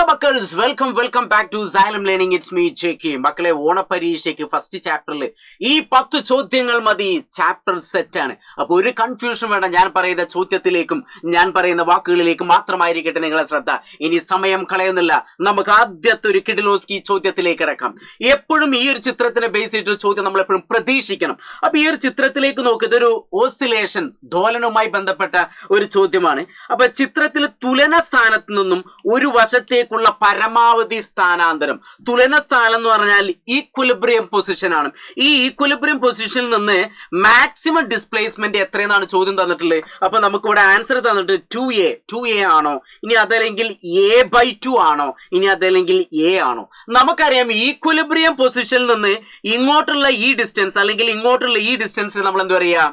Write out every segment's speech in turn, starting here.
മക്കൾസ് welcome back to Xylem learning. It's me JK. മക്കളെ, ഓണപരീക്ഷയ്ക്ക് first ചാപ്റ്ററിൽ ഈ 10 ചോദ്യങ്ങൾ മതി, ചാപ്റ്റർ സെറ്റ് ആണ്. അപ്പൊ ഒരു കൺഫ്യൂഷൻ വേണ്ട. ഞാൻ പറയുന്ന ചോദ്യത്തിലേക്കും ഞാൻ പറയുന്ന വാക്കുകളിലേക്കും മാത്രമായിരിക്കട്ടെ നിങ്ങളെ ശ്രദ്ധ. ഇനി സമയം കളയുന്നില്ല, നമുക്ക് ആദ്യത്തെ ഒരു കിഡിലോസ്കി ചോദ്യത്തിലേക്ക് കിടക്കാം. എപ്പോഴും ഈ ഒരു ചിത്രത്തിനെ ബേസ് ചെയ്തിട്ടുള്ള ചോദ്യം നമ്മൾ എപ്പോഴും പ്രതീക്ഷിക്കണം. അപ്പൊ ഈ ഒരു ചിത്രത്തിലേക്ക് നോക്കുക, ഇതൊരു ഓസിലേഷൻ, ദോലനവുമായി ബന്ധപ്പെട്ട ഒരു ചോദ്യമാണ്. അപ്പൊ ചിത്രത്തിൽ തുലന സ്ഥാനത്ത് നിന്നും ഒരു വശത്തേക്കുള്ള പരമാവധി സ്ഥാനാന്തരം. തുലന സ്ഥാനം എന്ന് പറഞ്ഞാൽ ഈക്വിലിബ്രിയം പൊസിഷൻ ആണ്. ഈ ഈക്വിലിബ്രിയം പൊസിഷനിൽ നിന്ന് മാക്സിമം ഡിസ്പ്ലേസ്മെന്റ് എത്രയെന്നാണ് ചോദ്യം തന്നിട്ടുള്ളത്. അപ്പൊ നമുക്ക് ഇവിടെ ആൻസർ തന്നിട്ട് 2a ആണോ, ഇനി അതല്ലെങ്കിൽ a/2 ആണോ, ഇനി അതല്ലെങ്കിൽ a ആണോ. നമുക്കറിയാം ഈക്വിലിബ്രിയം പൊസിഷനിൽ നിന്ന് ഇങ്ങോട്ടുള്ള ഈ ഡിസ്റ്റൻസ് അല്ലെങ്കിൽ ഇങ്ങോട്ടുള്ള ഈ ഡിസ്റ്റൻസ് നമ്മൾ എന്ത് പറയാ,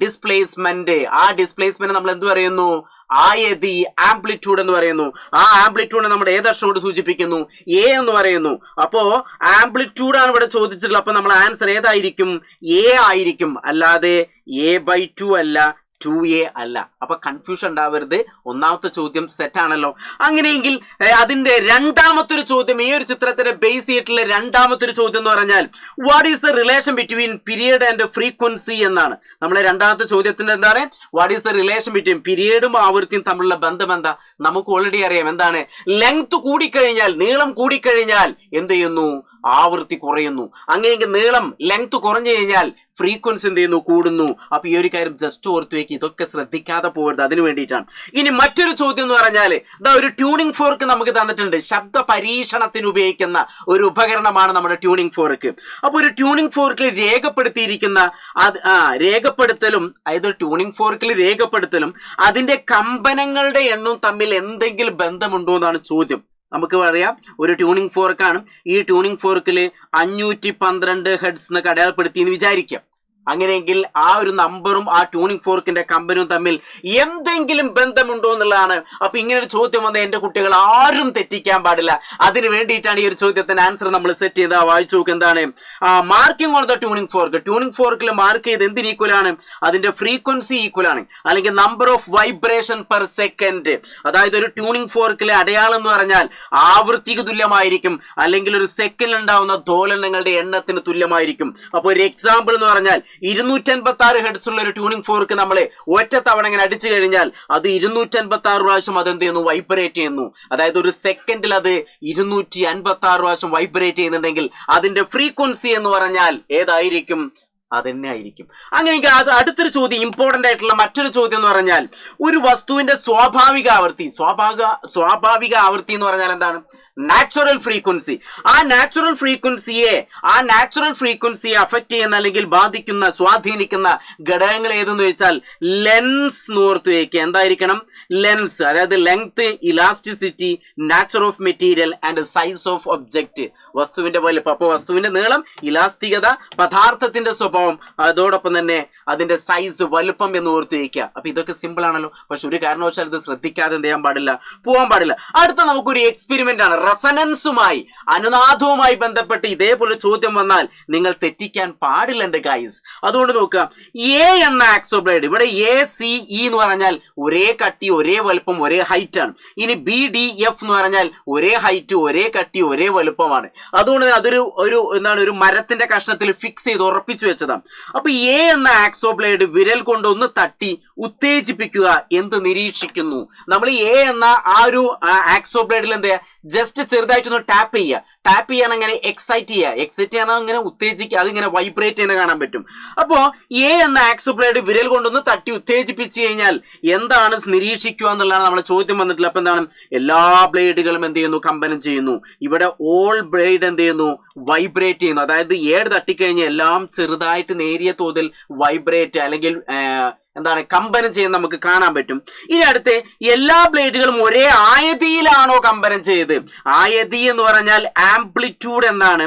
ഡിസ്പ്ലേസ്മെന്റ്. ആ ഡിസ്പ്ലേസ്മെന്റ് നമ്മൾ എന്ത് പറയുന്നു, ആയതി, ആംപ്ലിറ്റ്യൂഡ് എന്ന് പറയുന്നു. ആ ആംപ്ലിറ്റ്യൂഡ് നമ്മുടെ ഏതക്ഷരോട് സൂചിപ്പിക്കുന്നു, എ എന്ന് പറയുന്നു. അപ്പോ ആംപ്ലിറ്റ്യൂഡ് ആണ് ഇവിടെ ചോദിച്ചിട്ടുള്ളത്. അപ്പൊ നമ്മൾ ആൻസർ ഏതായിരിക്കും, എ ആയിരിക്കും, അല്ലാതെ a/2 അല്ല, 2a അല്ല. അപ്പൊ കൺഫ്യൂഷൻ ഉണ്ടാവരുത്. ഒന്നാമത്തെ ചോദ്യം സെറ്റ് ആണല്ലോ. അങ്ങനെയെങ്കിൽ അതിന്റെ രണ്ടാമത്തെ ഒരു ചോദ്യം, ഈ ഒരു ചിത്രത്തിന്റെ ബേസ് ചെയ്തിട്ടുള്ള രണ്ടാമത്തെ ഒരു ചോദ്യം എന്ന് പറഞ്ഞാൽ what is the relation between period and frequency എന്നാണ്. നമ്മളെ രണ്ടാമത്തെ ചോദ്യത്തിന്റെ എന്താണ്, what is the relation between പീരിയഡും ആവൃത്തിയും തമ്മിലുള്ള ബന്ധം എന്താ, നമുക്ക് ഓൾറെഡി അറിയാം. എന്താണ്, ലെങ്ത് കൂടിക്കഴിഞ്ഞാൽ, നീളം കൂടിക്കഴിഞ്ഞാൽ എന്ത് ചെയ്യുന്നു, ആവൃത്തി കുറയുന്നു. അങ്ങനെയെങ്കിൽ നീളം, ലെങ്ത് കുറഞ്ഞു കഴിഞ്ഞാൽ ഫ്രീക്വൻസി എന്ത് ചെയ്യുന്നു, കൂടുന്നു. അപ്പൊ ഈ ഒരു കാര്യം ജസ്റ്റ് ഓർത്ത് വെക്ക്, ഇതൊക്കെ ശ്രദ്ധിക്കാതെ പോകരുത്, അതിന് വേണ്ടിയിട്ടാണ്. ഇനി മറ്റൊരു ചോദ്യം എന്ന് പറഞ്ഞാൽ ഇതാ ഒരു ട്യൂണിംഗ് ഫോർക്ക് നമുക്ക് തന്നിട്ടുണ്ട്. ശബ്ദ പരീക്ഷണത്തിന് ഉപയോഗിക്കുന്ന ഒരു ഉപകരണമാണ് നമ്മുടെ ട്യൂണിംഗ് ഫോർക്ക്. അപ്പൊ ഒരു ട്യൂണിംഗ് ഫോർക്കിൽ രേഖപ്പെടുത്തിയിരിക്കുന്ന രേഖപ്പെടുത്തലും, അതായത് ട്യൂണിംഗ് ഫോർക്കിൽ രേഖപ്പെടുത്തലും അതിന്റെ കമ്പനങ്ങളുടെ എണ്ണവും തമ്മിൽ എന്തെങ്കിലും ബന്ധമുണ്ടോ എന്നാണ് ചോദ്യം. നമുക്ക് പറയാം ഒരു ട്യൂണിംഗ് ഫോർക്കാണ്. ഈ ട്യൂണിംഗ് ഫോർക്കിൽ 512 ഹെർട്സ് എന്നൊക്കെ അടയാളപ്പെടുത്തി എന്ന് വിചാരിക്കാം. അങ്ങനെയെങ്കിൽ ആ ഒരു നമ്പറും ആ ട്യൂണിംഗ് ഫോർക്കിന്റെ കമ്പനിയും തമ്മിൽ എന്തെങ്കിലും ബന്ധമുണ്ടോ എന്നുള്ളതാണ്. അപ്പൊ ഇങ്ങനെ ഒരു ചോദ്യം വന്ന എന്റെ കുട്ടികൾ ആരും തെറ്റിക്കാൻ പാടില്ല. അതിന് വേണ്ടിയിട്ടാണ് ഈ ഒരു ചോദ്യത്തിന്റെ ആൻസർ നമ്മൾ സെറ്റ് ചെയ്ത് വായിച്ചു നോക്കുക. എന്താണ് marking on the tuning fork. Tuning ഫോർക്കിൽ മാർക്ക് ചെയ്ത് എന്തിന് ഈക്വൽ ആണ്, അതിന്റെ ഫ്രീക്വൻസി ഈക്വൽ ആണ്, അല്ലെങ്കിൽ number of vibration per second. അതായത് ഒരു ട്യൂണിംഗ് ഫോർക്കിലെ അടയാളം എന്ന് പറഞ്ഞാൽ ആവൃത്തിക്ക് തുല്യമായിരിക്കും, അല്ലെങ്കിൽ ഒരു സെക്കൻഡിൽ ഉണ്ടാവുന്ന ദോലനങ്ങളുടെ എണ്ണത്തിന് തുല്യമായിരിക്കും. അപ്പൊ ഒരു എക്സാമ്പിൾ എന്ന് പറഞ്ഞാൽ 256 ഹെർട്സ് ഉള്ള ഒരു ട്യൂണിംഗ് ഫോർക്ക് നമ്മളെ ഒറ്റ തവണ ഇങ്ങനെ അടിച്ചു കഴിഞ്ഞാൽ അത് 256 പ്രാവശ്യം അതെന്ത് ചെയ്യുന്നു, വൈബ്രേറ്റ് ചെയ്യുന്നു. അതായത് ഒരു സെക്കൻഡിൽ അത് 256 പ്രാവശ്യം വൈബ്രേറ്റ് ചെയ്യുന്നുണ്ടെങ്കിൽ അതിന്റെ ഫ്രീക്വൻസി എന്ന് പറഞ്ഞാൽ ഏതായിരിക്കും, അതന്നെ ആയിരിക്കും. അങ്ങനെയെങ്കിൽ അത് അടുത്തൊരു ചോദ്യം, ഇമ്പോർട്ടന്റ് ആയിട്ടുള്ള മറ്റൊരു ചോദ്യം എന്ന് പറഞ്ഞാൽ ഒരു വസ്തുവിന്റെ സ്വാഭാവിക ആവൃത്തി എന്ന് പറഞ്ഞാൽ എന്താണ്, നാച്ചുറൽ ഫ്രീക്വൻസി. ആ നാച്ചുറൽ ഫ്രീക്വൻസിയെ അഫക്റ്റ് ചെയ്യുന്ന അല്ലെങ്കിൽ ബാധിക്കുന്ന, സ്വാധീനിക്കുന്ന ഘടകങ്ങൾ ഏതെന്ന് ചോദിച്ചാൽ ലെൻസ് ഓർത്ത് വയ്ക്കുക. എന്തായിരിക്കണം, ലെൻസ്. അതായത് length, elasticity, nature of material and size of object. വസ്തുവിന്റെ വലുപ്പം. അപ്പോൾ വസ്തുവിന്റെ നീളം, ഇലാസ്തികത, പദാർത്ഥത്തിന്റെ സ്വഭാവം, അതോടൊപ്പം തന്നെ അതിന്റെ സൈസ്, വലുപ്പം എന്ന് ഓർത്ത് വയ്ക്കുക. അപ്പൊ ഇതൊക്കെ സിമ്പിൾ ആണല്ലോ. പക്ഷെ ഒരു കാരണവശാൽ ഇത് ശ്രദ്ധിക്കാതെ എന്ത് ചെയ്യാൻ പാടില്ല, പോകാൻ പാടില്ല. അടുത്ത നമുക്കൊരു എക്സ്പെരിമെന്റ് ആണ്. റെസനൻസുമായി, അനുനാദവുമായി ബന്ധപ്പെട്ട് ഇതേപോലെ ചോദ്യം വന്നാൽ നിങ്ങൾ തെറ്റിക്കാൻ പാടില്ല എന്റെ ഗൈസ്. അതുകൊണ്ട് നോക്കുക, എ എന്ന ആക്സോബ്ലേഡ്, ഇവിടെ ACE എന്ന് പറഞ്ഞാൽ ഒരേ കട്ടി, ഒരേ വലുപ്പം, ഒരേ ഹൈറ്റ് ആണ്. ഇനി BDF എന്ന് പറഞ്ഞാൽ ഒരേ ഹൈറ്റ്, ഒരേ കട്ടി, ഒരേ വലുപ്പമാണ്. അതുകൊണ്ട് അതൊരു ഒരു മരത്തിന്റെ കഷ്ണത്തിൽ ഫിക്സ് ചെയ്ത് ഉറപ്പിച്ചു വെച്ചതാണ്. അപ്പൊ എ എന്ന ആക്സോബ്ലേഡ് വിരൽ കൊണ്ട് ഒന്ന് തട്ടി ഉത്തേജിപ്പിക്കുക. എന്ത് നിരീക്ഷിക്കുന്നു? നമ്മൾ എ എന്ന ആ ഒരു ആക്സോബ്ലേഡിൽ എന്ത് ചെയ്യുക, ജസ്റ്റ് ചെറുതായിട്ടൊന്ന് ടാപ്പ് ചെയ്യുക. ടാപ്പ് ചെയ്യാൻ അങ്ങനെ എക്സൈറ്റ് ചെയ്യാൻ അങ്ങനെ ഉത്തേജിക്കുക, അതിങ്ങനെ വൈബ്രേറ്റ് ചെയ്യുന്ന കാണാൻ പറ്റും. അപ്പോ എ എന്ന ആക്സോബ്ലേഡ് വിരൽ കൊണ്ടൊന്ന് തട്ടി ഉത്തേജിപ്പിച്ചു കഴിഞ്ഞാൽ എന്താണ് നിരീക്ഷിക്കുക എന്നുള്ളതാണ് നമ്മളെ ചോദ്യം വന്നിട്ടുള്ളത്. അപ്പൊ എന്താണ്, എല്ലാ ബ്ലേഡുകളും എന്ത് ചെയ്യുന്നു, കമ്പനം ചെയ്യുന്നു. ഇവിടെ ഓൾ ബ്ലേഡ് എന്ത് ചെയ്യുന്നു, വൈബ്രേറ്റ് ചെയ്യുന്നു. അതായത് ഏട് തട്ടിക്കഴിഞ്ഞാൽ എല്ലാം ചെറുതായിട്ട് നേരിയ തോതിൽ വൈബ്രേറ്റ് അല്ലെങ്കിൽ എന്താണ്, കമ്പനം ചെയ്യുന്ന നമുക്ക് കാണാൻ പറ്റും. ഇനി അടുത്ത്, എല്ലാ ബ്ലേഡുകളും ഒരേ ആയതിയിലാണോ കമ്പനം ചെയ്ത്? ആയതി എന്ന് പറഞ്ഞാൽ ആംപ്ലിറ്റ്യൂഡ് എന്നാണ്.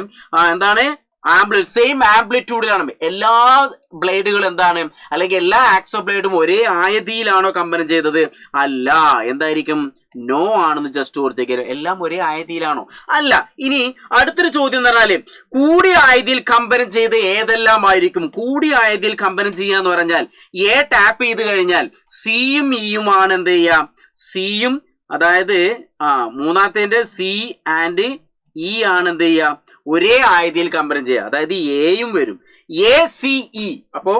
സെയിം ആംപ്ലിറ്റ്യൂഡിലാണ് എല്ലാ ബ്ലേഡുകൾ എന്താണ്, അല്ലെങ്കിൽ എല്ലാ ആക്സോ ബ്ലേഡും ഒരേ ആയതിയിലാണോ കമ്പനം ചെയ്തത്? അല്ല. എന്തായിരിക്കും, നോ ആണെന്ന് ജസ്റ്റ് ഓർത്തേക്ക്. എല്ലാം ഒരേ ആയതിയിലാണോ? അല്ല. ഇനി അടുത്തൊരു ചോദ്യം എന്ന് പറഞ്ഞാല് കൂടിയ ആയതിയിൽ കമ്പനം ചെയ്ത് ഏതെല്ലാം ആയിരിക്കും? കൂടിയ ആയതിയിൽ കമ്പനം ചെയ്യാന്ന് പറഞ്ഞാൽ എ ടാപ്പ് ചെയ്ത് കഴിഞ്ഞാൽ സിയും ഇയുമാണ് എന്ത് ചെയ്യാം, സിയും അതായത് മൂന്നാമത്തെ സി ആൻഡ് ഇ ആണ് എന്ത് ചെയ്യുക, ഒരേ ആയതിൽ കമ്പയർ ചെയ്യുക. അതായത് എയും വരും, എ സി ഇ. അപ്പോ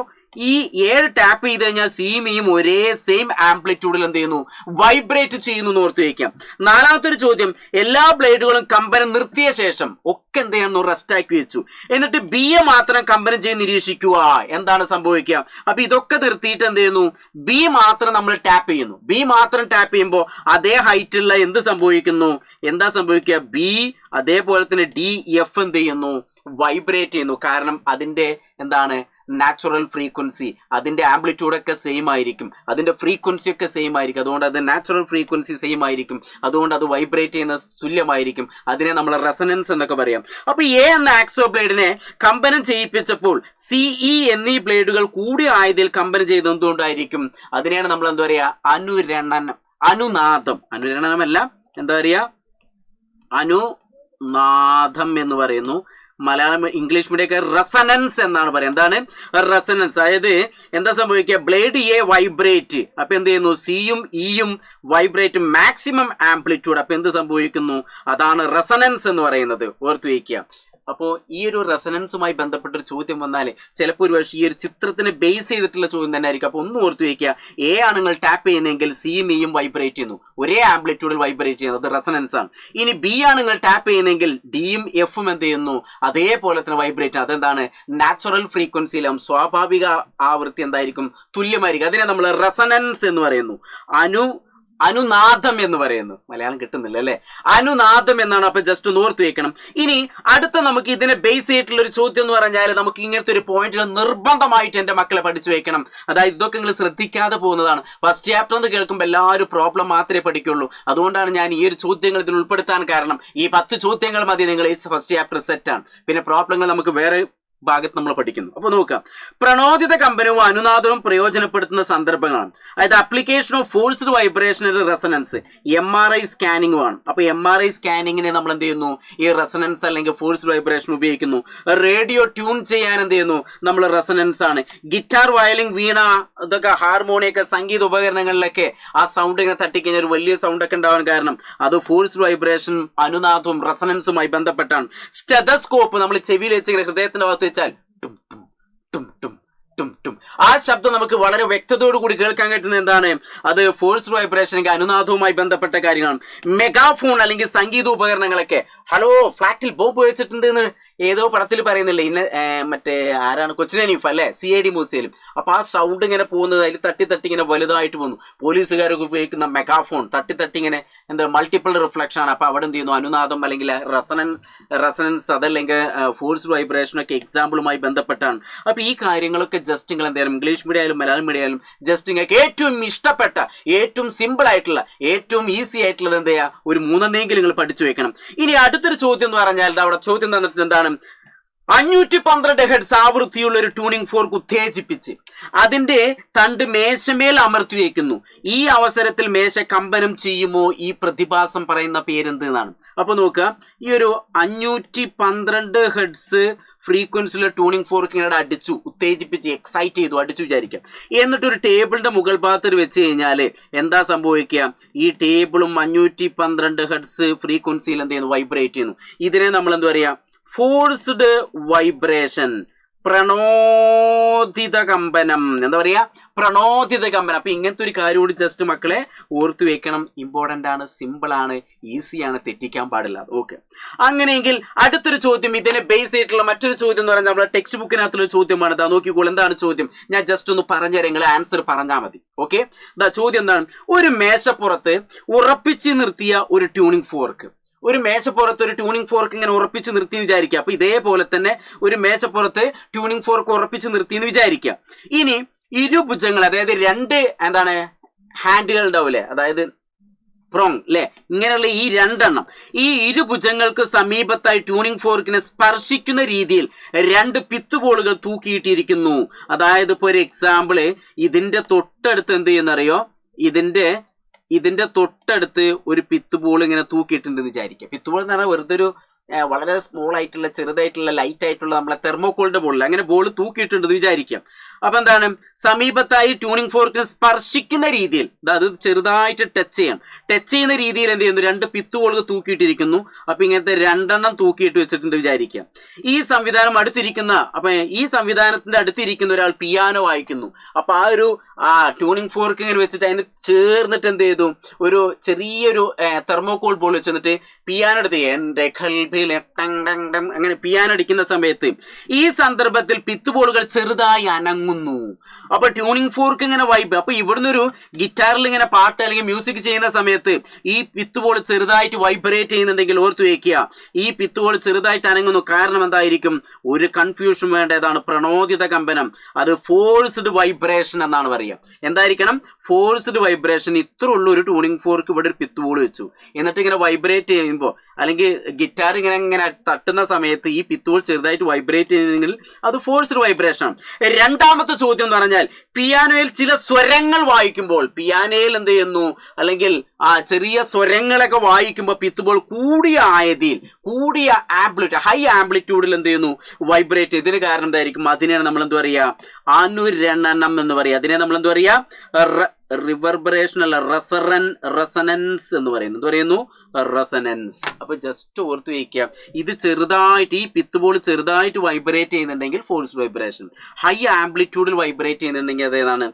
ഈ 7 ടാപ്പ് ചെയ്ത് കഴിഞ്ഞാൽ സിയും ഇയും ഒരേ സെയിം ആംപ്ലിറ്റ്യൂഡിൽ എന്ത് ചെയ്യുന്നു, വൈബ്രേറ്റ് ചെയ്യുന്നു എന്ന് ഓർത്ത് വയ്ക്കാം. നാലാമത്തെ ഒരു ചോദ്യം, എല്ലാ ബ്ലേഡുകളും കമ്പനം നിർത്തിയ ശേഷം ഒക്കെ എന്ത് ചെയ്യുന്നു, റെസ്റ്റ് ആക്കി വെച്ചു. എന്നിട്ട് ബിയെ മാത്രം കമ്പനം ചെയ്ത് നിരീക്ഷിക്കുക, എന്താണ് സംഭവിക്കുക? അപ്പൊ ഇതൊക്കെ നിർത്തിയിട്ട് എന്ത് ചെയ്യുന്നു, ബി മാത്രം നമ്മൾ ടാപ്പ് ചെയ്യുന്നു. ബി മാത്രം ടാപ്പ് ചെയ്യുമ്പോൾ അതേ ഹൈറ്റുള്ള എന്ത് സംഭവിക്കുന്നു, എന്താ സംഭവിക്കുക, ബി അതേപോലെ തന്നെ ഡി എഫ് എന്ത് ചെയ്യുന്നു, വൈബ്രേറ്റ് ചെയ്യുന്നു. കാരണം അതിന്റെ എന്താണ്, നാച്ചുറൽ ഫ്രീക്വൻസി, അതിന്റെ ആംപ്ലിറ്റ്യൂഡ് ഒക്കെ സെയിം ആയിരിക്കും, അതിന്റെ ഫ്രീക്വൻസി ഒക്കെ സെയിം ആയിരിക്കും. അതുകൊണ്ട് അത് നാച്ചുറൽ ഫ്രീക്വൻസി സെയിം ആയിരിക്കും, അതുകൊണ്ട് അത് വൈബ്രേറ്റ് ചെയ്യുന്ന തുല്യമായിരിക്കും. അതിനെ നമ്മൾ റെസനൻസ് എന്നൊക്കെ പറയാം. അപ്പൊ എ എന്ന ആക്സോ ബ്ലേഡിനെ കമ്പനം ചെയ്യിപ്പിച്ചപ്പോൾ സിഇ എന്നീ ബ്ലേഡുകൾ കൂടി ആയതിൽ കമ്പനം ചെയ്ത് എന്തുകൊണ്ടായിരിക്കും? അതിനെയാണ് നമ്മൾ എന്താ പറയാ, അനുനാദം. അനുരണനമല്ല, എന്താ പറയാ, അനുനാദം എന്ന് പറയുന്നു. മലയാളം ഇംഗ്ലീഷ് മീഡിയൊക്കെ റെസനൻസ് എന്നാണ് പറയുക. എന്താണ് റെസനൻസ്? അതായത് എന്താ സംഭവിക്കുക, ബ്ലേഡ് എ വൈബ്രേറ്റ്, അപ്പൊ എന്ത് ചെയ്യുന്നു, സിയും ഇയും വൈബ്രേറ്റ് മാക്സിമം ആംപ്ലിറ്റ്യൂഡ്. അപ്പൊ എന്ത് സംഭവിക്കുന്നു, അതാണ് റെസനൻസ് എന്ന് പറയുന്നത്. ഓർത്തു വയ്ക്കുക. അപ്പോൾ ഈ ഒരു റെസനൻസുമായി ബന്ധപ്പെട്ടൊരു ചോദ്യം വന്നാൽ ചിലപ്പോൾ ഒരു പക്ഷേ ഈ ഒരു ചിത്രത്തിനെ ബേസ് ചെയ്തിട്ടുള്ള ചോദ്യം തന്നെ ആയിരിക്കും. അപ്പോൾ ഒന്ന് ഓർത്ത് വയ്ക്കുക, എ ആണ് നിങ്ങൾ ടാപ്പ് ചെയ്യുന്നതെങ്കിൽ സിയും ഇയും വൈബ്രേറ്റ് ചെയ്യുന്നു, ഒരേ ആംപ്ലിറ്റ്യൂഡിൽ വൈബ്രേറ്റ് ചെയ്യുന്നത്, അത് റെസനൻസ് ആണ്. ഇനി ബി ആണ് നിങ്ങൾ ടാപ്പ് ചെയ്യുന്നതെങ്കിൽ ഡിയും എഫും എന്ത് ചെയ്യുന്നു, അതേപോലെ തന്നെ വൈബ്രേറ്റ് ചെയ്യുന്നു. അതെന്താണ്, നാച്ചുറൽ ഫ്രീക്വൻസിയിലും സ്വാഭാവിക ആവൃത്തി എന്തായിരിക്കും, തുല്യമായിരിക്കും. അതിനെ നമ്മൾ റെസനൻസ് എന്ന് പറയുന്നു. അനുനാദം എന്ന് പറയുന്നു. മലയാളം കിട്ടുന്നില്ല അല്ലെ, അനുനാദം എന്നാണ്. അപ്പൊ ജസ്റ്റ് ഒന്ന് ഓർത്ത് വെക്കണം. ഇനി അടുത്ത നമുക്ക് ഇതിനെ ബേസ് ചെയ്തിട്ടുള്ള ഒരു ചോദ്യം എന്ന് പറഞ്ഞാൽ, നമുക്ക് ഇങ്ങനത്തെ ഒരു പോയിന്റിൽ നിർബന്ധമായിട്ട് എന്റെ മക്കളെ പഠിച്ചു വെക്കണം. അതായത് ഇതൊക്കെ നിങ്ങൾ ശ്രദ്ധിക്കാതെ പോകുന്നതാണ്. ഫസ്റ്റ് ചാപ്റ്റർ എന്ന് കേൾക്കുമ്പോൾ എല്ലാവരും പ്രോബ്ലം മാത്രമേ പഠിക്കുള്ളൂ. അതുകൊണ്ടാണ് ഞാൻ ഈ ഒരു ചോദ്യങ്ങൾ ഇതിൽ ഉൾപ്പെടുത്താൻ കാരണം. ഈ 10 ചോദ്യങ്ങൾ മതി, നിങ്ങൾ ഈ ഫസ്റ്റ് ചാപ്റ്റർ സെറ്റാണ്. പിന്നെ പ്രോബ്ലങ്ങൾ നമുക്ക് വേറെ ഭാഗത്ത് നമ്മൾ പഠിക്കുന്നു. അപ്പൊ നോക്കാം, പ്രണോദിത കമ്പനവും അനുനാദവും പ്രയോജനപ്പെടുത്തുന്ന സന്ദർഭങ്ങളാണ്. അതായത് application of forced vibration resonance, MRI സ്കാനിങ്ങും ആണ്. അപ്പൊ MRI സ്കാനിങ്ങിനെ നമ്മൾ എന്ത് ചെയ്യുന്നു, ഈ റെസനൻസ് അല്ലെങ്കിൽ ഫോഴ്സ്ഡ് വൈബ്രേഷൻ ഉപയോഗിക്കുന്നു. റേഡിയോ ട്യൂൺ ചെയ്യാൻ എന്ത് ചെയ്യുന്നു, നമ്മൾ റെസനൻസ് ആണ്. ഗിറ്റാർ, വയലിൻ, വീണ, ഇതൊക്കെ ഹാർമോണിയൊക്കെ സംഗീത ഉപകരണങ്ങളിലൊക്കെ ആ സൗണ്ട് ഇങ്ങനെ തട്ടിക്കഴിഞ്ഞാൽ ഒരു വലിയ സൗണ്ട് ഒക്കെ ഉണ്ടാവാൻ കാരണം അത് ഫോഴ്സ്ഡ് വൈബ്രേഷൻ അനുനാദവും റെസനൻസുമായി ബന്ധപ്പെട്ടാണ്. സ്റ്റെതസ്കോപ്പ് നമ്മൾ ചെവിയിൽ വെച്ച് ഇങ്ങനെ ഹൃദയത്തിന്റെ ഭാഗത്ത് ടും ടും ടും ടും ടും ടും, ആ ശബ്ദം നമുക്ക് വളരെ വ്യക്തതയോടു കൂടി കേൾക്കാൻ പറ്റുന്നത് എന്താണ്, അത് ഫോഴ്സ്ഡ് വൈബ്രേഷൻ അനുനാദവുമായി ബന്ധപ്പെട്ട കാര്യങ്ങളാണ്. മെഗാഫോൺ അല്ലെങ്കിൽ സംഗീത ഉപകരണങ്ങളൊക്കെ, ഹലോ ഫ്ലാറ്റിൽ ബോംബ് വെച്ചിട്ടുണ്ട് എന്ന് ഏതോ പടത്തിൽ പറയുന്നില്ലേ, ഇന്ന മറ്റേ ആരാണ്, കൊച്ചിൻ ഹനീഫ അല്ലെ, CID മ്യൂസിയം. അപ്പൊ ആ സൗണ്ട് ഇങ്ങനെ പോകുന്നത് അതിൽ തട്ടി തട്ടി ഇങ്ങനെ വലുതായിട്ട് പോകുന്നു. പോലീസുകാരൊക്കെ ഉപയോഗിക്കുന്ന മെഗാഫോൺ തട്ടി തട്ടി ഇങ്ങനെ എന്താ മൾട്ടിപ്പിൾ റിഫ്ലക്ഷൻ ആണ്. അപ്പൊ അവിടെ എന്ത് ചെയ്യുന്നു, അനുനാദം അല്ലെങ്കിൽ റെസനൻസ് അതല്ലെങ്കിൽ ഫോഴ്സ്ഡ് വൈബ്രേഷൻ ഒക്കെ എക്സാമ്പിളുമായി ബന്ധപ്പെട്ടാണ്. അപ്പൊ ഈ കാര്യങ്ങളൊക്കെ ജസ്റ്റ് നിങ്ങൾ എന്തായാലും ഇംഗ്ലീഷ് മീഡിയം ആയാലും മലയാളം മീഡിയം ആയാലും ജസ്റ്റ് നിങ്ങൾക്ക് ഏറ്റവും ഇഷ്ടപ്പെട്ട, ഏറ്റവും സിമ്പിൾ ആയിട്ടുള്ള, ഏറ്റവും ഈസി ആയിട്ടുള്ളത് എന്ത് ചെയ്യുക, ഒരു 3 നിങ്ങൾ പഠിച്ചു വെക്കണം. ഇനി അടുത്തൊരു ചോദ്യം എന്ന് പറഞ്ഞാൽ അവിടെ ചോദ്യം തന്നിട്ട് എന്താണ്, 512 ഹെർട്സ് ആവൃത്തിയുള്ള ഒരു ട്യൂണിംഗ് ഫോർക്ക് ഉത്തേജിപ്പിച്ച് അതിന്റെ തണ്ട് മേശമേൽ അമർത്തി വയ്ക്കുന്നു. ഈ അവസരത്തിൽ മേശ കമ്പനം ചെയ്യുമോ? ഈ പ്രതിഭാസം പറയുന്ന പേരെന്ത് എന്നാണ്. അപ്പൊ നോക്കുക, ഈ ഒരു 512 ഹെർട്സ് ഫ്രീക്വൻസിയിലെ ട്യൂണിംഗ് ഫോർക്ക് ഇങ്ങനെ അടിച്ചു, ഉത്തേജിപ്പിച്ച് എക്സൈറ്റ് ചെയ്തു, അടിച്ചു വിചാരിക്കാം. എന്നിട്ട് ഒരു ടേബിളിന്റെ മുകൾ ഭാഗത്ത് വെച്ച് കഴിഞ്ഞാൽ എന്താ സംഭവിക്കുക, ഈ ടേബിളും 512 ഹെർട്സ് ഫ്രീക്വൻസിയിൽ എന്ത് ചെയ്യുന്നു, വൈബ്രേറ്റ് ചെയ്യുന്നു. ഇതിനെ നമ്മൾ എന്താ പറയാ, ഫോഴ്സ്ഡ് വൈബ്രേഷൻ, പ്രണോദിത കമ്പനം, എന്താ പറയാ, പ്രണോദിത കമ്പനം. അപ്പൊ ഇങ്ങനത്തെ ഒരു കാര്യം കൂടി ജസ്റ്റ് മക്കളെ ഓർത്തു വെക്കണം. ഇമ്പോർട്ടന്റ് ആണ്, സിമ്പിൾ ആണ്, ഈസിയാണ്, തെറ്റിക്കാൻ പാടില്ല. ഓക്കെ, അങ്ങനെയെങ്കിൽ അടുത്തൊരു ചോദ്യം ഇതിനെ ബേസ് ചെയ്തിട്ടുള്ള മറ്റൊരു ചോദ്യം എന്ന് പറഞ്ഞാൽ നമ്മുടെ ടെക്സ്റ്റ് ബുക്കിനകത്തുള്ള ചോദ്യമാണ്. ഇതാ നോക്കിക്കോളൂ, എന്താണ് ചോദ്യം, ഞാൻ ജസ്റ്റ് ഒന്ന് പറഞ്ഞുതരാം, നിങ്ങൾ ആൻസർ പറഞ്ഞാൽ മതി. ഓക്കെ, ഇതാ ചോദ്യം എന്താണ്, ഒരു മേശപ്പുറത്ത് ഉറപ്പിച്ച് നിർത്തിയ ഒരു ട്യൂണിംഗ് ഫോർക്ക്, ഒരു മേശപ്പുറത്ത് ഒരു ട്യൂണിംഗ് ഫോർക്ക് ഇങ്ങനെ ഉറപ്പിച്ച് നിർത്തി വിചാരിക്കുക. അപ്പൊ ഇതേപോലെ തന്നെ ഒരു മേശപ്പുറത്ത് ട്യൂണിംഗ് ഫോർക്ക് ഉറപ്പിച്ച് നിർത്തി എന്ന് വിചാരിക്കുക. ഇനി ഇരുഭുജങ്ങൾ, അതായത് 2 എന്താണ് ഹാൻഡുകൾ ഉണ്ടാവില്ലേ, അതായത് പ്രോങ് അല്ലെ, ഇങ്ങനെയുള്ള ഈ 2 എണ്ണം, ഈ ഇരുഭുജങ്ങൾക്ക് സമീപത്തായി ട്യൂണിംഗ് ഫോർക്കിനെ സ്പർശിക്കുന്ന രീതിയിൽ 2 പിത്തുബോളുകൾ തൂക്കിയിട്ടിരിക്കുന്നു. അതായത് ഇപ്പൊ ഒരു എക്സാമ്പിള്, ഇതിന്റെ തൊട്ടടുത്ത് എന്ത് ചെയ്യുന്നറിയോ, ഇതിന്റെ തൊട്ടടുത്ത് ഒരു പിത്തുബോൾ ഇങ്ങനെ തൂക്കിയിട്ടുണ്ടെന്ന് വിചാരിക്കുക. പിത്തുബോൾ എന്ന് പറഞ്ഞാൽ വെറുതെ ഒരു വളരെ സ്മോൾ ആയിട്ടുള്ള, ചെറുതായിട്ടുള്ള, ലൈറ്റ് ആയിട്ടുള്ള നമ്മളെ തെർമോക്കോളിന്റെ ബോളിൽ അങ്ങനെ ബോൾ തൂക്കിയിട്ടുണ്ടെന്ന് വിചാരിക്കാം. അപ്പൊ എന്താണ്, സമീപത്തായി ട്യൂണിംഗ് ഫോർക്കിനെ സ്പർശിക്കുന്ന രീതിയിൽ അത് ചെറുതായിട്ട് ടച്ച് ചെയ്യുന്ന രീതിയിൽ എന്ത് ചെയ്യുന്നു, 2 പിത്തുകോളുകൾ തൂക്കിയിട്ടിരിക്കുന്നു. അപ്പൊ ഇങ്ങനത്തെ 2 എണ്ണം തൂക്കിയിട്ട് വെച്ചിട്ടുണ്ട് വിചാരിക്കുക. ഈ സംവിധാനത്തിന്റെ അടുത്തിരിക്കുന്ന ഒരാൾ പിയാനോ വായിക്കുന്നു. അപ്പൊ ആ ഒരു ട്യൂണിംഗ് ഫോർക്ക് ഇങ്ങനെ വെച്ചിട്ട് അതിന് ചേർന്നിട്ട് എന്ത് ചെയ്തു, ഒരു ചെറിയൊരു തെർമോകോൾ ബോൾ വെച്ചിട്ട് പിയാനോ എടുത്ത് എന്റെ ഖൽബിലെ അങ്ങനെ പിയാനോ അടിക്കുന്ന സമയത്ത് ഈ സന്ദർഭത്തിൽ പിത്തുബോളുകൾ ചെറുതായി അനങ്ങുന്നു. അപ്പൊ ട്യൂണിംഗ് ഫോർക്ക് ഇങ്ങനെ വൈബ്. അപ്പൊ ഇവിടുന്ന് ഒരു ഗിറ്റാറിൽ ഇങ്ങനെ പാട്ട് അല്ലെങ്കിൽ മ്യൂസിക് ചെയ്യുന്ന സമയത്ത് ഈ പിത്തുബോൾ ചെറുതായിട്ട് വൈബ്രേറ്റ് ചെയ്യുന്നുണ്ടെങ്കിൽ ഓർത്തു വയ്ക്കുക, ഈ പിത്തുബോൾ ചെറുതായിട്ട് അനങ്ങുന്നു. കാരണം എന്തായിരിക്കും, ഒരു കൺഫ്യൂഷൻ വേണ്ടതാണ് പ്രണോദിത കമ്പനം, അത് ഫോഴ്സ്ഡ് വൈബ്രേഷൻ എന്നാണ് പറയുക. എന്തായിരിക്കണം, ഫോഴ്സ്ഡ് വൈബ്രേഷൻ. ഇത്ര ഉള്ള ഒരു ട്യൂണിംഗ് ഫോർക്ക് ഇവിടെ ഒരു പിത്തുബോൾ വെച്ചു, എന്നിട്ട് ഇങ്ങനെ വൈബ്രേറ്റ് ചെയ്യുമ്പോൾ അല്ലെങ്കിൽ ഗിറ്റാർ ഇങ്ങനെ തട്ടുന്ന സമയത്ത് ഈ പിത്തുബോൾ ചെറുതായിട്ട് വൈബ്രേറ്റ് ചെയ്യുന്നെങ്കിൽ അത് ഫോഴ്സ്ഡ് വൈബ്രേഷൻ ആണ്. രണ്ടാമത്തെ ചോദ്യം എന്ന് പറഞ്ഞാൽ, പിയാനോയിൽ ചില സ്വരങ്ങൾ വായിക്കുമ്പോൾ, പിയാനോയിൽ എന്ത് ചെയ്യുന്നു, അല്ലെങ്കിൽ ചെറിയ സ്വരങ്ങളൊക്കെ വായിക്കുമ്പോൾ പിത്തുബോൾ കൂടിയ ഹൈ ആംപ്ലിറ്റ്യൂഡിൽ എന്ത് ചെയ്യുന്നു, വൈബ്രേറ്റ്. ഇതിന് കാരണം എന്തായിരിക്കും, അതിനെയാണ് നമ്മൾ എന്ത് പറയുക, അനുരണനം എന്ന് പറയുക. അതിനെ നമ്മൾ എന്ത് പറയുക, റിവർബറേഷൻ അല്ല, റെസനൻസ് എന്ന് പറയുന്നു. എന്ത് പറയുന്നു, റെസനൻസ്. അപ്പൊ ജസ്റ്റ് ഓർത്ത് വയ്ക്കുക, ഇത് ചെറുതായിട്ട് ഈ പിത്തുബോൾ ചെറുതായിട്ട് വൈബ്രേറ്റ് ചെയ്യുന്നുണ്ടെങ്കിൽ ഫോഴ്സ് വൈബ്രേഷൻ, ഹൈ ആംപ്ലിറ്റ്യൂഡിൽ വൈബ്രേറ്റ് ചെയ്യുന്നുണ്ടെങ്കിൽ അതേതാണ്,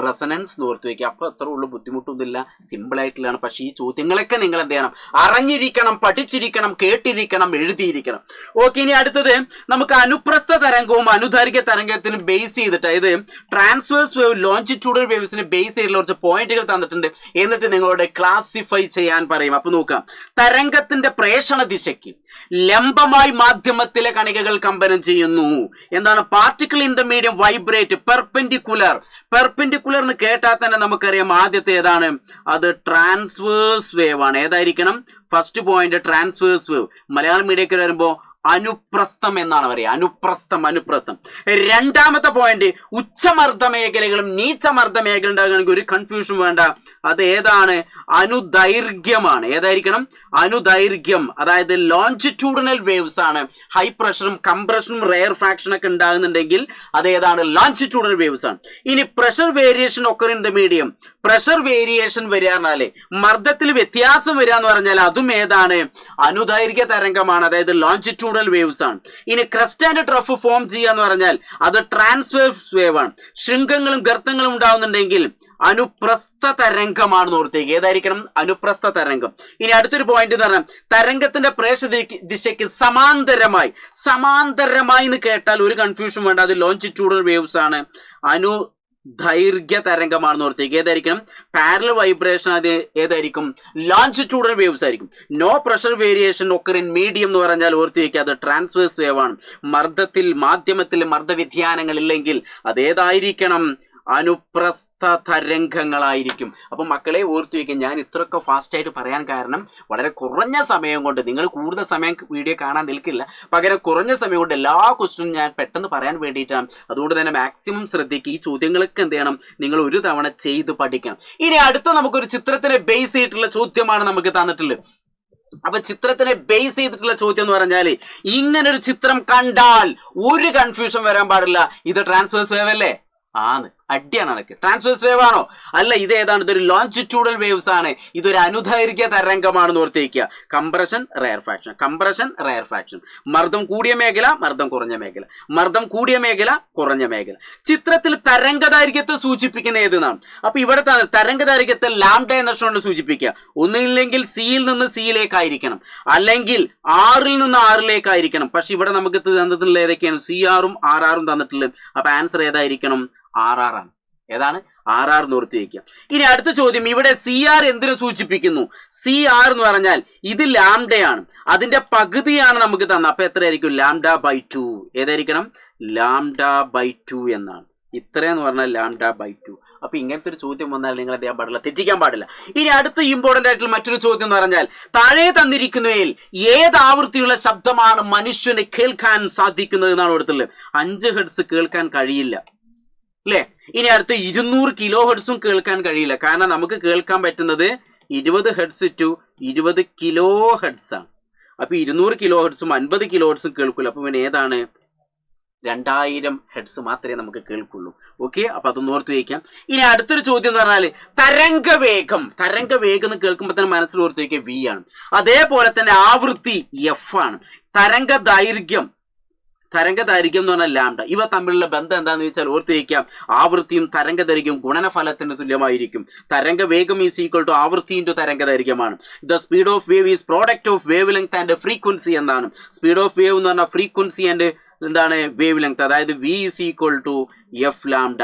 റെസനൻസ് എന്ന് ഓർത്ത് വയ്ക്കുക. അപ്പൊ അത്ര ഉള്ള ബുദ്ധിമുട്ടൊന്നുമില്ല, സിമ്പിൾ ആയിട്ടുള്ളതാണ്. പക്ഷേ ഈ ചോദ്യങ്ങളൊക്കെ നിങ്ങൾ എന്ത് ചെയ്യണം, അറിഞ്ഞിരിക്കണം, പഠിച്ചിരിക്കണം, കേട്ടിരിക്കണം, എഴുതിയിരിക്കണം. ഓക്കെ, ഇനി അടുത്തത് നമുക്ക് അനുപ്രസ്ഥ തരംഗവും അനുദൈർഘ്യ തരംഗത്തിനും ബേസ് ചെയ്തിട്ട്, ഇത് ട്രാൻസ്വേഴ്സ് വേവ്, ലോഞ്ചിറ്റ്യൂഡൽ വേവ്സിന് ബേസ് ചെയ്തിട്ടുള്ള കുറച്ച് പോയിന്റുകൾ തന്നിട്ടുണ്ട്. എന്നിട്ട് നിങ്ങളോട് ക്ലാസിഫൈ ചെയ്യാൻ പറയും. അപ്പൊ നോക്കാം, തരംഗത്തിന്റെ പ്രേഷണ ദിശയ്ക്ക് ലംബമായി മാധ്യമത്തിലെ കണികകൾ കമ്പനം ചെയ്യുന്നു. എന്താണ്, particle in the medium vibrate perpendicular എന്ന് കേട്ടാൽ തന്നെ നമുക്കറിയാം ആദ്യത്തെ ഏതാണ്, അത് ട്രാൻസ്വേഴ്സ് വേവ് ആണ്. ഏതായിരിക്കണം, first point transverse wave. Malayalam മീഡിയത്തിൽ വരുമ്പോൾ അനുപ്രസ്ഥം എന്നാണ് പറയുക, അനുപ്രസ്ഥം. രണ്ടാമത്തെ പോയിന്റ്, ഉച്ചമർദ്ദ മേഖലകളും നീച്ചമർദ്ദ മേഖല ഉണ്ടാകണമെങ്കിൽ ഒരു കൺഫ്യൂഷൻ വേണ്ട, അത് ഏതാണ്, അനുദൈർഘ്യമാണ്. ഏതായിരിക്കണം, അനുദൈർഘ്യം. അതായത് ലോഞ്ചിറ്റ്യൂഡിനൽ വേവ്സ് ആണ്. ഹൈ പ്രഷറും കംപ്രഷനും റെയർ ഫ്രാക്ഷൻ ഒക്കെ ഉണ്ടാകുന്നുണ്ടെങ്കിൽ അതേതാണ്, ലോഞ്ചിറ്റ്യൂഡിനൽ വേവ്സ് ആണ്. ഇനി പ്രഷർ വേരിയേഷൻ ഒക്കെ in the medium, pressure variation വരിക പറഞ്ഞാല് മർദ്ദത്തിൽ വ്യത്യാസം വരിക എന്ന് പറഞ്ഞാൽ അതും ഏതാണ്, അനുദൈർഘ്യ തരംഗമാണ്. അതായത് ലോഞ്ചിറ്റ്യൂഡൽ വേവ്സ് ആണ്. ഇനി ക്രസ്റ്റ് ആൻഡ് ട്രഫ് ഫോം ചെയ്യുക എന്ന് പറഞ്ഞാൽ അത് ട്രാൻസ്വേഴ്സ് വേവ് ആണ്. ശൃംഖങ്ങളും ഗർത്തങ്ങളും ഉണ്ടാവുന്നുണ്ടെങ്കിൽ അനുപ്രസ്ഥ തരംഗമാണെന്ന് ഓർത്തേക്ക്. ഏതായിരിക്കണം, അനുപ്രസ്ഥ തരംഗം. ഇനി അടുത്തൊരു പോയിന്റ് എന്ന് പറഞ്ഞാൽ, തരംഗത്തിന്റെ പ്രേഷ ദിശയ്ക്ക് സമാന്തരമായി എന്ന് കേട്ടാൽ ഒരു കൺഫ്യൂഷൻ വേണ്ട, അത് ലോഞ്ചിറ്റ്യൂഡൽ വേവ്സ് ആണ്, ദൈർഘ്യ തരംഗമാണെന്ന് ഓർത്തേക്ക്. ഏതായിരിക്കണം, പാരലൽ വൈബ്രേഷൻ. അത് ഏതായിരിക്കും, ലോഞ്ചിറ്റ്യൂഡൽ വേവ്സ് ആയിരിക്കും. No pressure variation occur in medium എന്ന് പറഞ്ഞാൽ ഓർത്തേക്ക് അത് ട്രാൻസ്വേഴ്സ് വേവ് ആണ്. മാധ്യമത്തിൽ മർദ്ദവ്യതിയാനങ്ങൾ ഇല്ലെങ്കിൽ അതേതായിരിക്കണം, അനുപ്രസ്ഥ തരംഗങ്ങളായിരിക്കും. അപ്പം മക്കളെ ഓർത്തു വയ്ക്കുക, ഞാൻ ഇത്രയൊക്കെ ഫാസ്റ്റായിട്ട് പറയാൻ കാരണം വളരെ കുറഞ്ഞ സമയം കൊണ്ട്, നിങ്ങൾ കൂടുതൽ സമയം വീഡിയോ കാണാൻ നിൽക്കില്ല, പകരം കുറഞ്ഞ സമയം കൊണ്ട് എല്ലാ ക്വസ്റ്റ്യനും ഞാൻ പെട്ടെന്ന് പറയാൻ വേണ്ടിയിട്ടാണ്. അതുകൊണ്ട് തന്നെ മാക്സിമം ശ്രദ്ധിക്കുക. ഈ ചോദ്യങ്ങളൊക്കെ എന്ത് ചെയ്യണം, നിങ്ങൾ ഒരു തവണ ചെയ്ത് പഠിക്കണം. ഇനി അടുത്ത നമുക്കൊരു ചിത്രത്തിനെ ബേസ് ചെയ്തിട്ടുള്ള ചോദ്യമാണ് നമുക്ക് തന്നിട്ടുള്ളത്. അപ്പൊ ചിത്രത്തിനെ ബേസ് ചെയ്തിട്ടുള്ള ചോദ്യം എന്ന് പറഞ്ഞാല്, ഇങ്ങനൊരു ചിത്രം കണ്ടാൽ ഒരു കൺഫ്യൂഷൻ വരാൻ പാടില്ല, ഇത് ട്രാൻസ്വേഴ്സ് വേവ് അല്ലേ, ആണ്, അടിയാണ് നടക്ക്. ട്രാൻസ്വേഴ്സ് വേവ് ആണോ, അല്ല, ഇത് ഏതാണ്, ഇതൊരു ലോഞ്ചിറ്റ്യൂഡൽ വേവ്സ് ആണ്, ഇതൊരു അനുദൈർഘ്യ തരംഗമാണെന്ന് ഓർത്തേക്കുക. കംപ്രഷൻ റെയർ ഫ്രാക്ഷൻ, മർദ്ദം കൂടിയ മേഖല, മർദ്ദം കുറഞ്ഞ മേഖല, മർദ്ദം കൂടിയ മേഖല, കുറഞ്ഞ മേഖല. ചിത്രത്തിൽ തരംഗദൈർഘ്യത്തെ സൂചിപ്പിക്കുന്ന ഏതെന്നാണ്. അപ്പൊ ഇവിടെ തരംഗദൈർഘ്യത്തെ ലാംഡ എന്ന കൊണ്ട് സൂചിപ്പിക്കുക. ഒന്നില്ലെങ്കിൽ സിയിൽ നിന്ന് സിയിലേക്കായിരിക്കണം, അല്ലെങ്കിൽ ആറിൽ നിന്ന് ആറിലേക്കായിരിക്കണം. പക്ഷെ ഇവിടെ നമുക്ക് തന്നിട്ടുള്ള ഏതൊക്കെയാണ്, CR ഉം RR ഉം തന്നിട്ടുള്ളത്. അപ്പൊ ആൻസർ ഏതായിരിക്കണം, RR ആണ്. ഏതാണ്, RR എന്ന് ഓർത്ത് വയ്ക്കുക. ഇനി അടുത്ത ചോദ്യം, ഇവിടെ CR എന്തിനു സൂചിപ്പിക്കുന്നു, CR എന്ന് പറഞ്ഞാൽ ഇത് ലാംഡയാണ്, അതിന്റെ പകുതിയാണ് നമുക്ക് തന്നെ. അപ്പൊ എത്രയായിരിക്കും, λ/2. ഏതായിരിക്കണം, λ/2 എന്നാണ്. ഇത്രയെന്ന് പറഞ്ഞാൽ λ/2. അപ്പൊ ഇങ്ങനത്തെ ഒരു ചോദ്യം വന്നാൽ നിങ്ങൾ എന്ത് ചെയ്യാൻ പാടില്ല, തെറ്റിക്കാൻ പാടില്ല. ഇനി അടുത്ത ഇമ്പോർട്ടന്റ് ആയിട്ടുള്ള മറ്റൊരു ചോദ്യം എന്ന് പറഞ്ഞാൽ, താഴെ തന്നിരിക്കുന്നതിൽ ഏത് ആവൃത്തിയുള്ള ശബ്ദമാണ് മനുഷ്യന് കേൾക്കാൻ സാധിക്കുന്നത് എന്നാണ് കൊടുത്തുള്ളത്. 5 ഹെർട്സ് കേൾക്കാൻ കഴിയില്ല അല്ലേ. ഇനി അടുത്ത് 200 കിലോ ഹെർട്സും കേൾക്കാൻ കഴിയില്ല. കാരണം നമുക്ക് കേൾക്കാൻ പറ്റുന്നത് 20 ഹെർട്സ് ടു 20 കിലോ ഹെർട്സ് ആണ്. അപ്പൊ 200 കിലോ ഹെർട്സും 50 കിലോ ഹെർട്സും കേൾക്കില്ല. അപ്പൊ പിന്നെ ഏതാണ്, 2000 ഹെഡ്സ് മാത്രമേ നമുക്ക് കേൾക്കുള്ളൂ. ഓക്കെ, അപ്പൊ അതൊന്ന് ഓർത്ത് വയ്ക്കാം. ഇനി അടുത്തൊരു ചോദ്യം എന്ന് പറഞ്ഞാൽ തരംഗവേഗം എന്ന് കേൾക്കുമ്പോൾ തന്നെ മനസ്സിൽ ഓർത്ത് വയ്ക്കുക V ആണ്. അതേപോലെ തന്നെ ആവൃത്തി F ആണ്. തരംഗ ദൈർഘ്യം എന്ന് പറഞ്ഞാൽ ലാംഡ. ഇവ തമ്മിലുള്ള ബന്ധം എന്താണെന്ന് വെച്ചാൽ ഓർത്ത് വയ്ക്കാം, ആവൃത്തിയും തരംഗദൈർഘ്യവും ഗുണനഫലത്തിന് തുല്യമായിരിക്കും. തരംഗവേഗം ഈസ് ഈക്വൽ ടു ആവൃത്തി ഇൻറ്റു തരംഗദൈർഘ്യമാണ്. The speed of wave is product of wavelength and frequency എന്നാണ്. സ്പീഡ് ഓഫ് വേവ് എന്ന് പറഞ്ഞാൽ ഫ്രീക്വൻസി ആൻഡ് എന്താണ് വേവ് ലെങ്ത്, അതായത് V is equal to F lambda.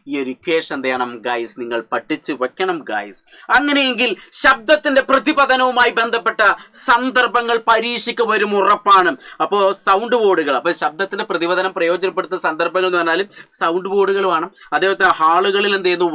ഈ ഒരു ഇക്വേഷൻ എന്ത് ചെയ്യണം ഗൈസ്, നിങ്ങൾ പഠിച്ച് വെക്കണം ഗൈസ്. അങ്ങനെയെങ്കിൽ ശബ്ദത്തിന്റെ പ്രതിപതനവുമായി ബന്ധപ്പെട്ട സന്ദർഭങ്ങൾ പരീക്ഷയ്ക്ക് വരും ഉറപ്പാണ്. അപ്പോൾ സൗണ്ട് ബോർഡുകൾ, അപ്പോൾ ശബ്ദത്തിന്റെ പ്രതിപതനം പ്രയോജനപ്പെടുത്തുന്ന സന്ദർഭങ്ങൾ എന്ന് പറഞ്ഞാൽ സൗണ്ട് ബോർഡുകൾ വേണം. അതേപോലെ ഹാളുകളിൽ എന്ത് ചെയ്യുന്നു,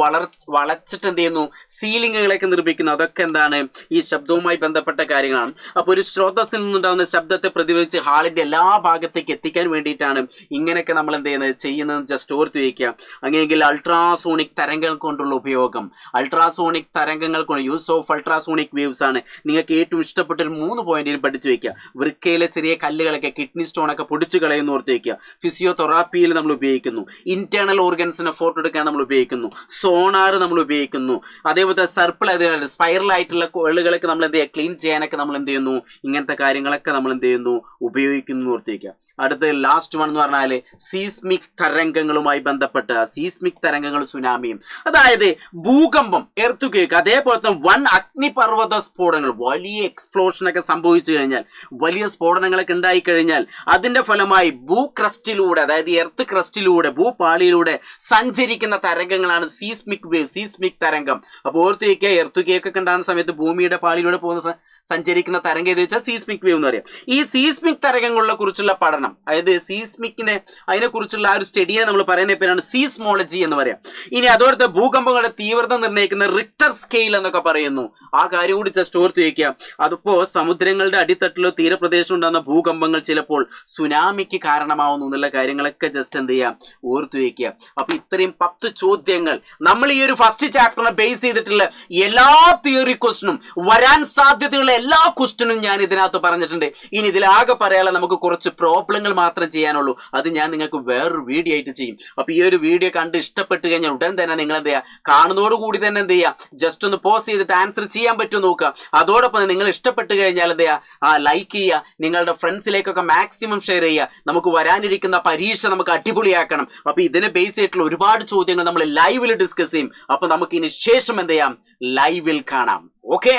വളച്ചിട്ട് എന്ത് ചെയ്യുന്നു, സീലിങ്ങുകളൊക്കെ നിർമ്മിക്കുന്നു. അതൊക്കെ എന്താണ്, ഈ ശബ്ദവുമായി ബന്ധപ്പെട്ട കാര്യങ്ങളാണ്. അപ്പോൾ ഒരു സ്രോതസ്സിൽ നിന്നുണ്ടാകുന്ന ശബ്ദത്തെ പ്രതിഫലിച്ച് ഹാളിന്റെ എല്ലാ ഭാഗത്തേക്ക് എത്തിക്കാൻ വേണ്ടിയിട്ടാണ് ഇങ്ങനെയൊക്കെ നമ്മൾ ചെയ്യുന്നത്. ജസ്റ്റ് ഓർത്ത് വയ്ക്കുക. അങ്ങനെയെങ്കിൽ അൾട്രാസോണിക് തരംഗങ്ങൾ കൊണ്ടുള്ള ഉപയോഗം, അൾട്രാസോണിക് തരംഗങ്ങൾ കൊണ്ട് യൂസ് ഓഫ് അൾട്രാസോണിക് വേവ്സ് ആണ്. നിങ്ങൾക്ക് ഏറ്റവും ഇഷ്ടപ്പെട്ട ഒരു 3 പോയിന്റിൽ പഠിച്ചു വയ്ക്കുക. വൃക്കയിലെ ചെറിയ കല്ലുകളൊക്കെ, കിഡ്നി സ്റ്റോണൊക്കെ പൊടിച്ചു കളയുന്ന ഓർത്ത് വയ്ക്കുക. ഫിസിയോതെറാപ്പിയിൽ നമ്മൾ ഉപയോഗിക്കുന്നു. ഇന്റേണൽ ഓർഗൻസിനെ ഫോട്ടോ എടുക്കാൻ നമ്മൾ ഉപയോഗിക്കുന്നു. സോണാർ നമ്മൾ ഉപയോഗിക്കുന്നു. അതേപോലെ സർപ്പിൾ, അതേപോലെ സ്പൈറൽ ആയിട്ടുള്ള കോളുകളൊക്കെ നമ്മൾ എന്ത് ചെയ്യുക, ക്ലീൻ ചെയ്യാനൊക്കെ നമ്മൾ എന്ത് ചെയ്യുന്നു, ഇങ്ങനത്തെ കാര്യങ്ങളൊക്കെ നമ്മൾ എന്ത് ചെയ്യുന്നു, ഉപയോഗിക്കുന്നു ഓർത്ത് വയ്ക്കുക. അടുത്ത ലാസ്റ്റ് വൺ എന്ന് പറഞ്ഞാൽ സീസ്മിക് തരംഗങ്ങളുമായി ബന്ധപ്പെട്ട സീസ്മിക് തരംഗങ്ങൾ, സുനാമിയും, അതായത് ഭൂകമ്പം, എർത്തുകേക്ക്, അതേപോലെ തന്നെ വൻ അഗ്നിപർവ്വത സ്ഫോടനങ്ങൾ, വലിയ എക്സ്പ്ലോഷനൊക്കെ സംഭവിച്ചു കഴിഞ്ഞാൽ, വലിയ സ്ഫോടനങ്ങളൊക്കെ ഉണ്ടായി കഴിഞ്ഞാൽ അതിന്റെ ഫലമായി ഭൂക്രസ്റ്റിലൂടെ, അതായത് എർത്ത് ക്രസ്റ്റിലൂടെ, ഭൂപാളിയിലൂടെ സഞ്ചരിക്കുന്ന തരംഗങ്ങളാണ് സീസ്മിക് വേവ്, സീസ്മിക് തരംഗം. അപ്പോൾ ഓർത്ത് വയ്ക്കുക, എർത്തുകേക്കൊക്കെ ഉണ്ടാകുന്ന സമയത്ത് ഭൂമിയുടെ പാളിയിലൂടെ പോകുന്ന സഞ്ചരിക്കുന്ന തരംഗം ഏത് വെച്ചാൽ സീസ്മിക് വേവ് എന്ന് പറയാം. ഈ സീസ്മിക് തരംഗങ്ങളെ കുറിച്ചുള്ള പഠനം, അതായത് സീസ്മിക്കിനെ അതിനെക്കുറിച്ചുള്ള ആ ഒരു സ്റ്റഡിയെ നമ്മൾ പറയുന്ന പേരാണ് സീസ്മോളജി എന്ന് പറയാം. ഇനി അതോടൊപ്പം ഭൂകമ്പങ്ങളുടെ തീവ്രത നിർണ്ണയിക്കുന്ന റിക്ടർ സ്കെയിൽ എന്നൊക്കെ പറയുന്നു. ആ കാര്യം കൂടി ജസ്റ്റ് ഓർത്ത് വയ്ക്കുക. അതിപ്പോ സമുദ്രങ്ങളുടെ അടിത്തട്ടിലോ തീരപ്രദേശം ഉണ്ടാകുന്ന ഭൂകമ്പങ്ങൾ ചിലപ്പോൾ സുനാമിക്ക് കാരണമാവുന്നു എന്നുള്ള കാര്യങ്ങളൊക്കെ ജസ്റ്റ് എന്ത് ചെയ്യാം, ഓർത്ത് വയ്ക്കുക. അപ്പൊ ഇത്രയും 10 ചോദ്യങ്ങൾ നമ്മൾ ഈ ഒരു ഫസ്റ്റ് ചാപ്റ്ററിനെ ബേസ് ചെയ്തിട്ടുള്ള എല്ലാ തിയറി ക്വസ്റ്റനും, വരാൻ സാധ്യതയുള്ള എല്ലാ ക്വസ്റ്റനും ഞാൻ ഇതിനകത്ത് പറഞ്ഞിട്ടുണ്ട്. ഇനി ഇതിലാകെ പറയാനുള്ള നമുക്ക് കുറച്ച് പ്രോബ്ലങ്ങൾ മാത്രം ചെയ്യാനുള്ളൂ. അത് ഞാൻ നിങ്ങൾക്ക് വേറൊരു വീഡിയോ ആയിട്ട് ചെയ്യും. അപ്പൊ ഈ ഒരു വീഡിയോ കണ്ട് ഇഷ്ടപ്പെട്ട് കഴിഞ്ഞാൽ ഉടൻ തന്നെ നിങ്ങൾ എന്ത് ചെയ്യുക, കാണുന്നതോടുകൂടി തന്നെ എന്ത് ചെയ്യുക, ജസ്റ്റ് ഒന്ന് പോസ് ചെയ്തിട്ട് ആൻസർ ചെയ്യാൻ പറ്റുമോ നോക്കുക. അതോടൊപ്പം നിങ്ങൾ ഇഷ്ടപ്പെട്ട് കഴിഞ്ഞാൽ എന്ത് ചെയ്യുക, ലൈക്ക് ചെയ്യുക, നിങ്ങളുടെ ഫ്രണ്ട്സിലേക്കൊക്കെ മാക്സിമം ഷെയർ ചെയ്യുക. നമുക്ക് വരാനിരിക്കുന്ന പരീക്ഷ നമുക്ക് അടിപൊളിയാക്കണം. അപ്പൊ ഇതിനെ ബേസ് ചെയ്തിട്ടുള്ള ഒരുപാട് ചോദ്യങ്ങൾ നമ്മൾ ലൈവിൽ ഡിസ്കസ് ചെയ്യും. അപ്പൊ നമുക്ക് ഇനി ശേഷം എന്ത് ചെയ്യാം, ലൈവിൽ കാണാം. ഓക്കെ.